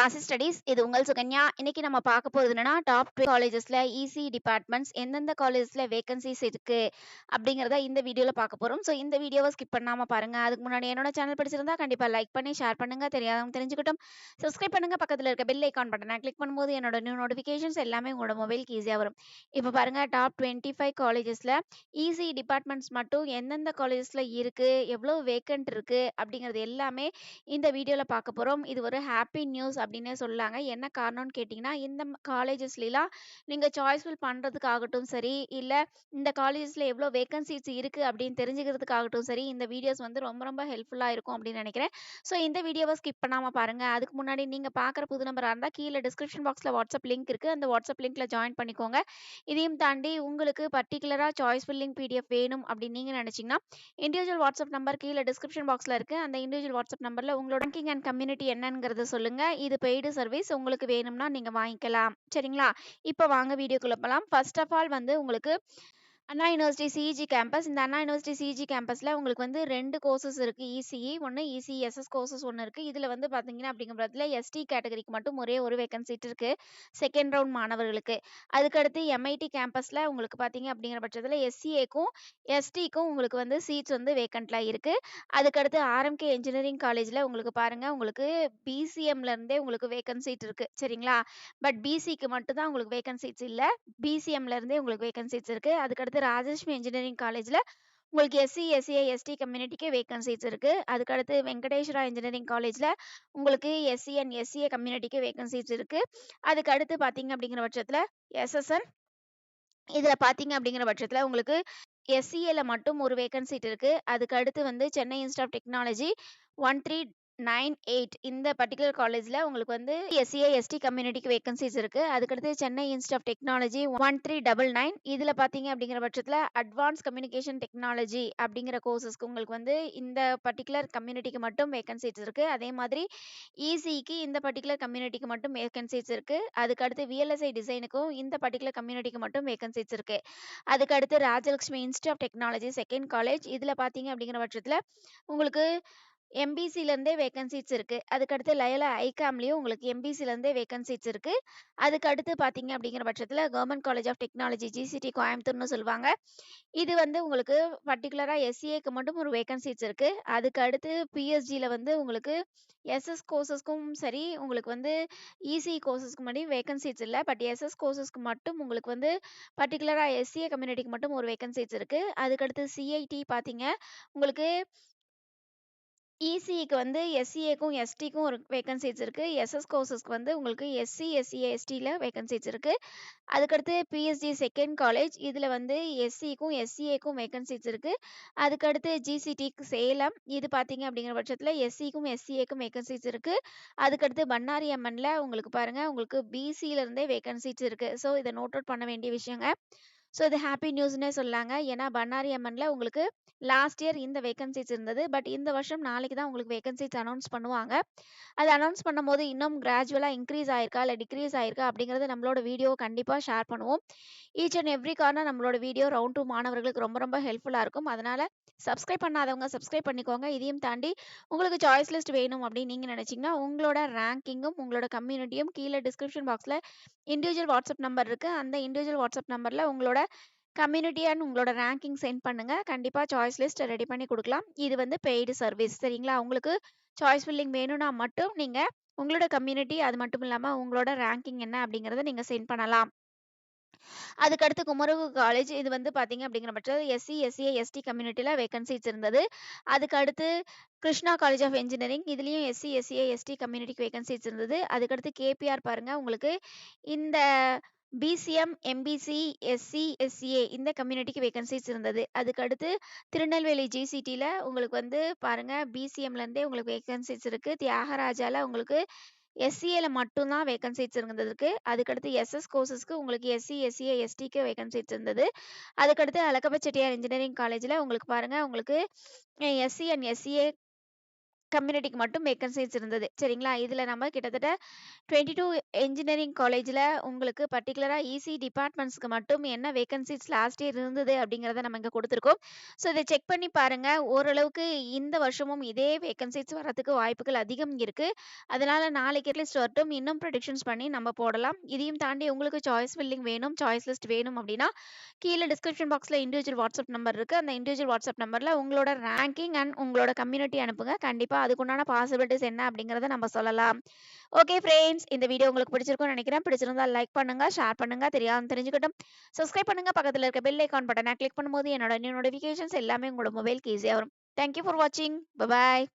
Class studies இது உங்கள் சுகன்யா. இன்னைக்கு நம்ம பார்க்க போறது என்னன்னா டாப் 12 காலேஜஸ்ல இசி டிபார்ட்மெண்ட்ஸ் எந்தெந்த காலேஜஸ்ல வேகன்சிஸ் இருக்கு அப்படிங்கறத இந்த வீடியோல பார்க்க போறோம். ஸோ இந்த வீடியோவை ஸ்கிப் பண்ணாம பாருங்க. அதுக்கு முன்னாடி என்னோட சேனல் பிடிச்சிருந்தா கண்டிப்பா லைக் பண்ணி ஷேர் பண்ணுங்க. தெரியாதவங்க தெரிஞ்சுக்கிட்டும் சப்ஸ்கிரைப் பண்ணுங்க. பக்கத்துல இருக்க பெல் ஐக்கான் பட்டனை கிளிக் பண்ணும்போது என்னோட நியூ நோட்டிஃபிகேஷன்ஸ் எல்லாமே உங்களோட மொபைலுக்கு ஈஸியா வரும். இப்போ பாருங்க, டாப் 25 காலேஜஸ்ல இசி டிபார்ட்மெண்ட்ஸ் மட்டும் எந்தெந்த காலேஜஸ்ல இருக்கு, எவ்வளவு வேக்கன்ட் இருக்கு அப்படிங்கிறது எல்லாமே இந்த வீடியோல பார்க்க போறோம். இது ஒரு ஹாப்பி நியூஸ் அப்படின்னே சொல்லலாங்க. என்ன காரணம்னு கேட்டிங்கன்னா, இந்த காலேஜஸ்லாம் நீங்க சாய்ஸ் ஃபில் பண்றதுக்காகட்டும் சரி, இல்ல இந்த காலேஜஸ்ல எவ்வளோ வேகன்சிஸ் இருக்கு அப்படின்னு தெரிஞ்சுக்கிறதுக்காகட்டும் சரி, இந்த வீடியோஸ் வந்து ரொம்ப ரொம்ப ஹெல்ப்ஃபுல்லா இருக்கும் அப்படின்னு நினைக்கிறேன். ஸோ இந்த வீடியோவை ஸ்கிப் பண்ணாம பாருங்க. அதுக்கு முன்னாடி நீங்க பார்க்குற புது நம்பரா இருந்தா கீழ டிஸ்கிரிப்ஷன் பாக்ஸ்ல வாட்ஸ்அப் லிங்க் இருக்கு. அந்த வாட்ஸ்அப் லிங்க்ல ஜாயின் பண்ணிக்கோங்க. இதையும் தாண்டி உங்களுக்கு பர்ட்டிகுலரா சாய்ஸ் ஃபில்லிங் பிடிஎஃப் வேணும் அப்படின்னு நீங்க நினைச்சீங்கன்னா, இண்டிவிஜுவல் வாட்ஸ்அப் நம்பர் கீழ டிஸ்கிரிப்ஷன் பாக்ஸ்ல இருக்கு. அந்த இண்டிவிஜுவல் வாட்ஸ்அப் நம்பர்ல உங்களோட ரேங்கிங் அண்ட் கம்யூனிட்டி என்னங்கிறத சொல்லுங்க. இது பெய்டு சர்வீஸ். உங்களுக்கு வேணும்னா நீங்க வாங்கிக்கலாம். சரிங்களா? இப்போ வாங்க வீடியோக்குள்ள போலாம். ஃபர்ஸ்ட் ஆஃப் ஆல் வந்து உங்களுக்கு அண்ணா யுனிவர்சிட்டி சிஇஜி கேம்பஸ். இந்த அண்ணா யுனிவர்சிட்டி சிஇஜி கேம்பஸ்ல உங்களுக்கு வந்து 2 கோர்சஸ் இருக்கு. இசிஇ ஒண்ணு, இசிஎஸ்எஸ் கோர்சஸ் ஒண்ணு இருக்கு. இதுல வந்து பாத்தீங்கன்னா அப்படிங்கிற பட்சத்துல எஸ்டி கேட்டகரிக்கு மட்டும் ஒரே ஒரு வேகன்சி சீட் இருக்கு. செகண்ட் ரவுண்ட் மாணவர்களுக்கு. அதுக்கடுத்து எம்ஐடி கேம்பஸ்ல உங்களுக்கு பாத்தீங்க அப்படிங்கிற பட்சத்துல எஸ்சிஏக்கும் எஸ்டிக்கும் உங்களுக்கு வந்து சீட்ஸ் வந்து வேக்கன்ட்ல இருக்கு. அதுக்கடுத்து ஆர்எம்கே இன்ஜினியரிங் காலேஜ்ல உங்களுக்கு பாருங்க, உங்களுக்கு பிசிஎம்ல இருந்தே உங்களுக்கு வேக்கன்ட் சீட் இருக்கு. சரிங்களா? பட் பிசிக்கு மட்டும் தான் உங்களுக்கு வேக்கன்ட் சீட்ஸ் இல்ல. பிசிஎம்ல இருந்தே உங்களுக்கு வேகன்சிஸ் இருக்கு. அதுக்கடுத்து ராஜலட்சுமி இன்ஜினியரிங் காலேஜ்ல உங்களுக்கு எஸ்சி, எஸ்சிஏ, எஸ்டி கம்யூனிட்டிக்கு வேகன்சிஸ் இருக்கு. அதுக்கடுத்து வெங்கடேஸ்வரா இன்ஜினியரிங் காலேஜ்ல உங்களுக்கு எஸ்சி அண்ட் எஸ்சிஏ கம்யூனிட்டிக்கு வேகன்சிஸ் இருக்கு. அதுக்கு அடுத்து பார்த்தீங்க அப்படிங்கிற பட்சத்துல எஸ்எஸ்என் இதுல பார்த்தீங்க அப்படிங்கிற பட்சத்துல உங்களுக்கு எஸ்சிஏல மட்டும் ஒரு வேக்கன்ட் சீட் இருக்கு. அதுக்கு அடுத்து வந்து சென்னை இன்ஸ்டிடியூட் ஆஃப் டெக்னாலஜி 1398 இந்த பர்ட்டிகுலர் காலேஜ்ல உங்களுக்கு வந்து எஸ்சிஏ, எஸ்டி கம்யூனிட்டிக்கு வேகன்சிஸ் இருக்கு. அதுக்கடுத்து சென்னை இன்ஸ்டிடியூட் ஆஃப் டெக்னாலஜி 1399 இதுல பார்த்தீங்க அப்படிங்கிற பட்சத்துல அட்வான்ஸ் கம்யூனிகேஷன் டெக்னாலஜி அப்படிங்கிற கோர்சஸ்க்கு உங்களுக்கு வந்து இந்த பர்ட்டிகுலர் கம்யூனிட்டிக்கு மட்டும் வேகன்சிஸ் இருக்கு. அதே மாதிரி இசிக்கு இந்த பர்ட்டிகுலர் கம்யூனிட்டிக்கு மட்டும் வேகன்சிஸ் இருக்கு. அதுக்கு அடுத்து விஎல்எஸ்ஐ டிசைனுக்கும் இந்த பர்ட்டிகுலர் கம்யூனிட்டிக்கு மட்டும் வேகன்சிஸ் இருக்கு. அதுக்கு அடுத்து Rajalakshmi Institute of Technology second college இதுல பார்த்தீங்க அப்படிங்கிற பட்சத்துல உங்களுக்கு எம்பிசில இருந்தே வேகன்சிஸ் இருக்கு. அதுக்கு அடுத்து லயோலா ஐகாம்லயும் உங்களுக்கு எம்பிசில இருந்தே வேகன்சிஸ் இருக்கு. அதுக்கு அடுத்து பார்த்தீங்க அப்படிங்கிற பட்சத்துல government college of technology GCT கோயம்புத்தூர்னு சொல்லுவாங்க. இது வந்து உங்களுக்கு பர்ட்டிகுலரா எஸ்சிஏக்கு மட்டும் ஒரு வேகன்சிஸ் இருக்கு. அதுக்கு அடுத்து பிஎஸ்ஜில வந்து உங்களுக்கு எஸ்எஸ் கோர்சஸ்க்கும் சரி, உங்களுக்கு வந்து இசி கோர்சஸ்க்கு மட்டும் வேகன்சிஸ் இல்ல. பட் எஸ்எஸ் கோர்சஸ்க்கு மட்டும் உங்களுக்கு வந்து பர்ட்டிகுலரா எஸ்சிஏ கம்யூனிட்டிக்கு மட்டும் ஒரு வேகன்சிஸ் இருக்கு. அதுக்கடுத்து சிஐடி பார்த்தீங்க உங்களுக்கு இசிஇக்கு வந்து எஸ்சிஏக்கும் எஸ்டிக்கும் ஒரு வேகன்சிஸ் இருக்கு. எஸ்எஸ் கோர்சஸ்க்கு வந்து உங்களுக்கு எஸ்சி, எஸ்சிஏ, எஸ்டில வேகன்சிஸ் இருக்கு. அதுக்கடுத்து பிஎஸ்ஜி செகண்ட் காலேஜ் இதுல வந்து எஸ்சிக்கும் எஸ்சிஏக்கும் வேகன்சிஸ் இருக்கு. அதுக்கடுத்து ஜிசிடி சேலம் இது பார்த்தீங்க அப்படிங்கிற பட்சத்துல எஸ்சிக்கும் எஸ்சிஏக்கும் வேகன்சிஸ் இருக்கு. அதுக்கடுத்து பண்ணாரி அம்மன்ல உங்களுக்கு பாருங்க, உங்களுக்கு பிசில இருந்தே வேகன்சிஸ் இருக்கு. ஸோ இதை நோட் அவுட் பண்ண வேண்டிய விஷயங்க. ஸோ இது ஹாப்பி நியூஸ்னே சொல்லாங்க. ஏன்னா பண்ணாரி அம்மன்ல உங்களுக்கு லாஸ்ட் இயர் இந்த வேகன்சிஸ் இருந்தது. பட் இந்த வருஷம் நாளைக்கு தான் உங்களுக்கு வேகன்சிஸ் அனௌன்ஸ் பண்ணுவாங்க. அது அனௌன்ஸ் பண்ணும்போது இன்னும் கிராஜுவலா இன்க்ரீஸ் ஆயிருக்கா இல்ல டிக்ரீஸ் ஆயிருக்கா அப்படிங்கறது நம்மளோட வீடியோ கண்டிப்பா ஷேர் பண்ணுவோம். ஈச் அண்ட் எவ்ரி கார்னர் நம்மளோட வீடியோ ரவுண்ட் 2 மாணவர்களுக்கு ரொம்ப ரொம்ப ஹெல்ப்ஃபுல்லா இருக்கும். அதனால சப்ஸ்கிரைப் பண்ணாதவங்க சப்ஸ்கிரைப் பண்ணிக்கோங்க. இதையும் தாண்டி உங்களுக்கு சாய்ஸ் லிஸ்ட் வேணும் அப்படின்னு நீங்க நினைச்சீங்கன்னா உங்களோட ரேங்கிங்கும் உங்களோட கம்யூனிட்டியும் கீழே டிஸ்கிரிப்ஷன் பாக்ஸ்ல இண்டிவிஜுவல் வாட்ஸ்அப் நம்பர் இருக்கு. அந்த இண்டிவிஜுவல் வாட்ஸ்அப் நம்பர்ல உங்களோட கம்யூனிட்டி அண்ட் உங்களோட ரேங்கிங் சென்ட் பண்ணுங்க. கண்டிப்பா சாய்ஸ் லிஸ்ட் ரெடி பண்ணி கொடுக்கலாம். இது வந்து பெய்டு சர்வீஸ். சரிங்களா? உங்களுக்கு சாய்ஸ் ஃபில்லிங் வேணும்னா மட்டும் நீங்க உங்களோட கம்யூனிட்டி அது மட்டும் இல்லாம உங்களோட ரேங்கிங் என்ன அப்படிங்கறத நீங்க சென்ட் பண்ணலாம். அதுக்கடுத்து குமரகு காலேஜ் இது வந்து பார்த்தீங்க அப்படிங்கிற பட்சத்தில் எஸ்சி, எஸ்சிஏ, எஸ்டி கம்யூனிட்டில வேகன்சிஸ் இருந்தது. அதுக்கு அடுத்து கிருஷ்ணா காலேஜ் ஆஃப் இன்ஜினியரிங் இதுலயும் எஸ்சி, எஸ்சிஏ, எஸ்டி கம்யூனிட்டிக்கு வேகன்சிஸ் இருந்தது. அதுக்கடுத்து கேபிஆர் பாருங்க, உங்களுக்கு இந்த பிசிஎம், எம்பிசி, எஸ்சி, எஸ்சிஏ இந்த கம்யூனிட்டிக்கு வேகன்சிஸ் இருந்தது. அதுக்கு அடுத்து திருநெல்வேலி ஜிசிடில உங்களுக்கு வந்து பாருங்க, பிசிஎம்ல இருந்தே உங்களுக்கு வேகன்சிஸ் இருக்கு. தியாகராஜால உங்களுக்கு எஸ்சிஏல மட்டும் தான் வேகன்சிஸ் இருந்ததுக்கு. அதுக்கடுத்து எஸ்எஸ் கோர்சஸ்க்கு உங்களுக்கு எஸ்சி, எஸ்சிஏ, எஸ்டிக்கு வேகன்சிஸ் இருந்தது. அதுக்கடுத்து அழகப்ப செட்டியார் இன்ஜினியரிங் காலேஜ்ல உங்களுக்கு பாருங்க, உங்களுக்கு எஸ்சி அண்ட் எஸ்சிஏ கம்யூனிட்டிக்கு மட்டும் வேக்கன்சிஸ் இருந்தது. சரிங்களா? இதுல நம்ம கிட்டத்தட்ட 22 என்ஜினியரிங் காலேஜ்ல உங்களுக்கு பர்ட்டிகுலரா இசி டிபார்ட்மெண்ட்ஸ்க்கு மட்டும் என்ன வேக்கன்சிஸ் லாஸ்ட் இயர் இருந்தது அப்படிங்கிறத நம்ம இங்க குடுத்துருக்கோம். ஸோ இத செக் பண்ணி பாருங்க. ஓரளவுக்கு இந்த வருஷமும் இதே வேக்கன்சிஸ் வரதுக்கு வாய்ப்புகள் அதிகம் இருக்கு. அதனால நாளைக்கு அட்லீஸ்ட் வரட்டும். இன்னும் ப்ரெடிக்ஷன்ஸ் பண்ணி நம்ம போடலாம். இதையும் தாண்டி உங்களுக்கு சாய்ஸ் ஃபில்லிங் வேணும், சாய்ஸ் லிஸ்ட் வேணும் அப்படின்னா, கீழ டிஸ்கிரிப்ஷன் பாக்ஸ்ல இண்டிவிஜுவல் வாட்ஸ்அப் நம்பர் இருக்கு. அந்த இண்டிவிஜுவல் வாட்ஸ்அப் நம்பர்ல உங்களோட ரேங்கிங் அண்ட் உங்களோட கம்யூனிட்டி அனுப்புங்க. கண்டிப்பா அதுக்குண்டான பாசிபிலிட்டீஸ் என்ன அப்படிங்கிறத நம்ம சொல்லலாம். ஓகே ஃப்ரெண்ட்ஸ், இந்த வீடியோ உங்களுக்கு பிடிச்சிருக்கும்னு நினைக்கிறேன். பிடிச்சிருந்தா லைக் பண்ணுங்க, ஷேர் பண்ணுங்க. தெரியாம தெரிஞ்சுக்கட்டும். சப்ஸ்கிரைப் பண்ணுங்க. பக்கத்துல இருக்க பெல் ஐகான் பட்டனை கிளிக் பண்ணும்போது என்னோட நியூ நோட்டிஃபிகேஷன்ஸ் எல்லாமே உங்களோட மொபைலுக்கு ஈஸியா வரும். தேங்க் யூ ஃபார் வாட்சிங். பை.